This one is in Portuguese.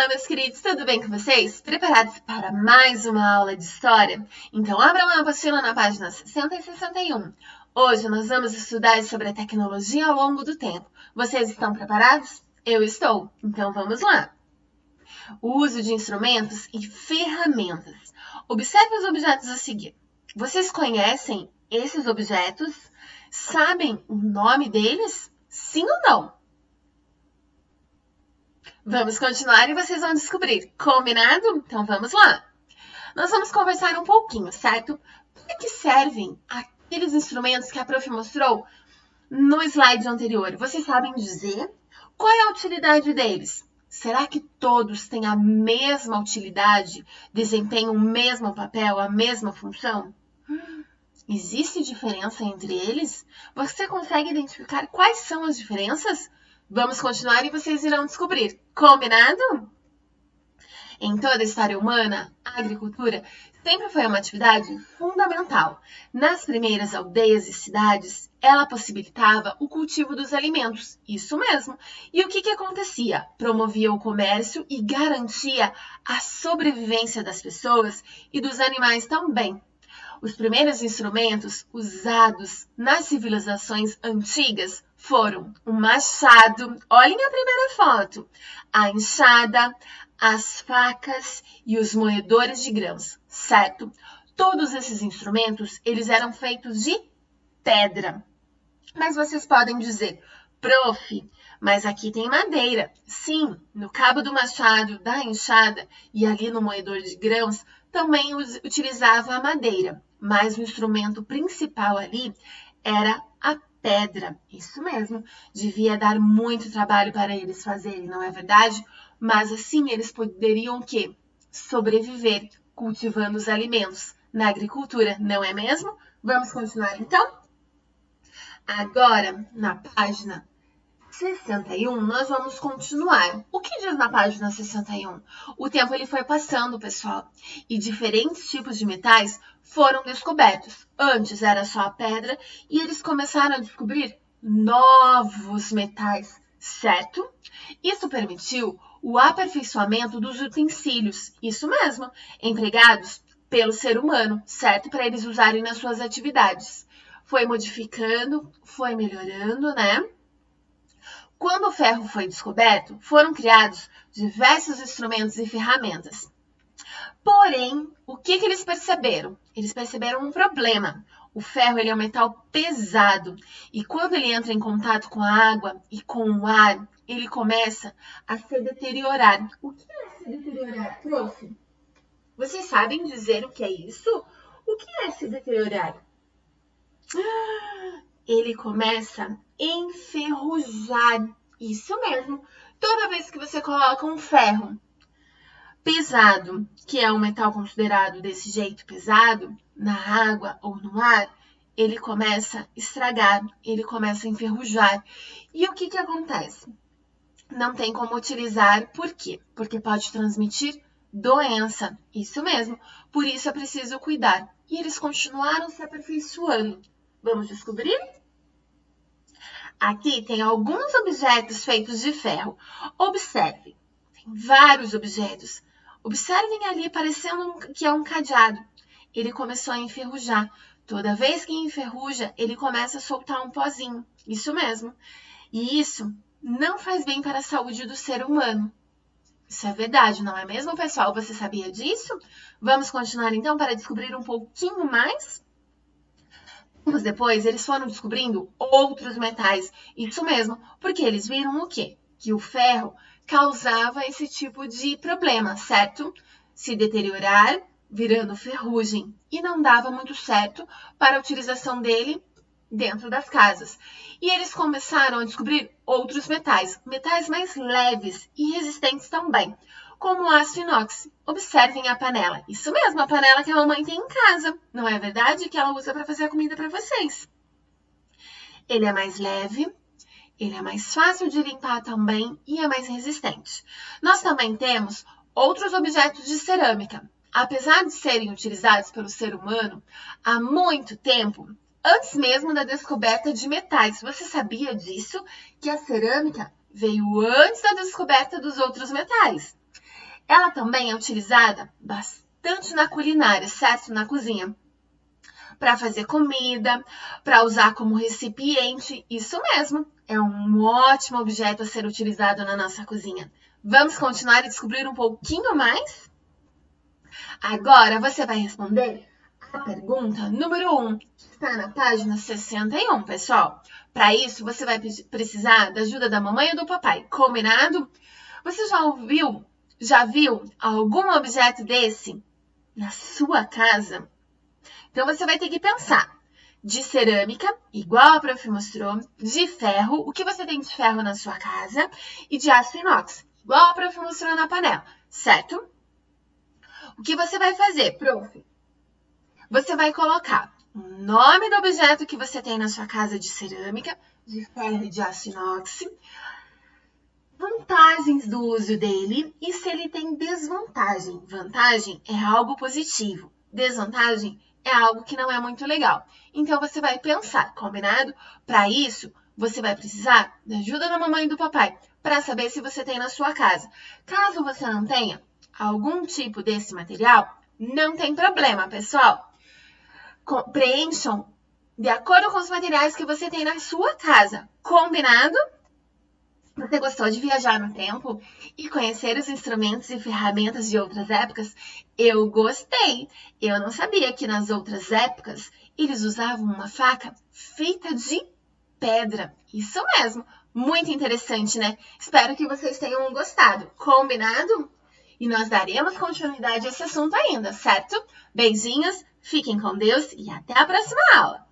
Olá, meus queridos, tudo bem com vocês? Preparados para mais uma aula de história? Então, abra uma apostila na página 60 e 61. Hoje nós vamos estudar sobre a tecnologia ao longo do tempo. Vocês estão preparados? Eu estou. Então, vamos lá. O uso de instrumentos e ferramentas. Observe os objetos a seguir. Vocês conhecem esses objetos? Sabem o nome deles? Sim ou não? Vamos continuar e vocês vão descobrir. Combinado? Então vamos lá. Nós vamos conversar um pouquinho, certo? Para que servem aqueles instrumentos que a prof mostrou no slide anterior? Vocês sabem dizer qual é a utilidade deles? Será que todos têm a mesma utilidade, desempenham o mesmo papel, a mesma função? Existe diferença entre eles? Você consegue identificar quais são as diferenças? Vamos continuar e vocês irão descobrir. Combinado? Em toda a história humana, a agricultura sempre foi uma atividade fundamental. Nas primeiras aldeias e cidades, ela possibilitava o cultivo dos alimentos. Isso mesmo. E o que acontecia? Promovia o comércio e garantia a sobrevivência das pessoas e dos animais também. Os primeiros instrumentos usados nas civilizações antigas foram o machado, olhem a primeira foto, a enxada, as facas e os moedores de grãos, certo? Todos esses instrumentos, eles eram feitos de pedra. Mas vocês podem dizer, prof, mas aqui tem madeira. Sim, no cabo do machado, da enxada e ali no moedor de grãos, também utilizava a madeira. Mas o instrumento principal ali era a pedra. Isso mesmo, devia dar muito trabalho para eles fazerem, não é verdade? Mas assim eles poderiam o quê? Sobreviver cultivando os alimentos na agricultura, não é mesmo? Vamos continuar então? Agora, na página 61, nós vamos continuar. O que diz na página 61? O tempo ele foi passando, pessoal, e diferentes tipos de metais foram descobertos. Antes era só a pedra e eles começaram a descobrir novos metais, certo? Isso permitiu o aperfeiçoamento dos utensílios, isso mesmo, empregados pelo ser humano, certo? Para eles usarem nas suas atividades. Foi modificando, foi melhorando, né? Quando o ferro foi descoberto, foram criados diversos instrumentos e ferramentas. Porém, o que eles perceberam? Eles perceberam um problema. O ferro ele é um metal pesado e quando ele entra em contato com a água e com o ar, ele começa a se deteriorar. O que é se deteriorar, prof? Vocês sabem dizer o que é isso? O que é se deteriorar? Ele começa a enferrujar. Isso mesmo. Toda vez que você coloca um ferro pesado, que é um metal considerado desse jeito pesado, na água ou no ar, ele começa a estragar, ele começa a enferrujar. E o que acontece? Não tem como utilizar, por quê? Porque pode transmitir doença. Isso mesmo. Por isso é preciso cuidar. E eles continuaram se aperfeiçoando. Vamos descobrir? Aqui tem alguns objetos feitos de ferro. Observem, tem vários objetos. Observem ali, parecendo que é um cadeado. Ele começou a enferrujar. Toda vez que enferruja, ele começa a soltar um pozinho. Isso mesmo. E isso não faz bem para a saúde do ser humano. Isso é verdade, não é mesmo, pessoal? Você sabia disso? Vamos continuar então para descobrir um pouquinho mais? Depois, eles foram descobrindo outros metais. Isso mesmo, porque eles viram o quê? Que o ferro causava esse tipo de problema, certo? Se deteriorar, virando ferrugem. E não dava muito certo para a utilização dele dentro das casas. E eles começaram a descobrir outros metais. Metais mais leves e resistentes também, como o aço inox. Observem a panela. Isso mesmo, a panela que a mamãe tem em casa. Não é verdade? Que ela usa para fazer a comida para vocês. Ele é mais leve, ele é mais fácil de limpar também e é mais resistente. Nós também temos outros objetos de cerâmica. Apesar de serem utilizados pelo ser humano há muito tempo, antes mesmo da descoberta de metais. Você sabia disso? Que a cerâmica veio antes da descoberta dos outros metais. Ela também é utilizada bastante na culinária, certo? Na cozinha. Para fazer comida, para usar como recipiente. Isso mesmo, é um ótimo objeto a ser utilizado na nossa cozinha. Vamos continuar e descobrir um pouquinho mais? Agora você vai responder a pergunta número 1, que está na página 61, pessoal. Para isso, você vai precisar da ajuda da mamãe e do papai, combinado? Você já viu algum objeto desse na sua casa? Então, você vai ter que pensar de cerâmica, igual a prof mostrou, de ferro, o que você tem de ferro na sua casa, e de aço inox, igual a prof mostrou na panela, certo? O que você vai fazer, prof? Você vai colocar o nome do objeto que você tem na sua casa de cerâmica, de ferro e de aço inox, vantagens do uso dele e se ele tem desvantagem. Vantagem é algo positivo, desvantagem é algo que não é muito legal. Então, você vai pensar, combinado? Para isso, você vai precisar da ajuda da mamãe e do papai para saber se você tem na sua casa. Caso você não tenha algum tipo desse material, não tem problema, pessoal. Preencham de acordo com os materiais que você tem na sua casa. Combinado? Você gostou de viajar no tempo e conhecer os instrumentos e ferramentas de outras épocas? Eu gostei! Eu não sabia que nas outras épocas eles usavam uma faca feita de pedra. Isso mesmo! Muito interessante, né? Espero que vocês tenham gostado. Combinado? E nós daremos continuidade a esse assunto ainda, certo? Beijinhos, fiquem com Deus e até a próxima aula!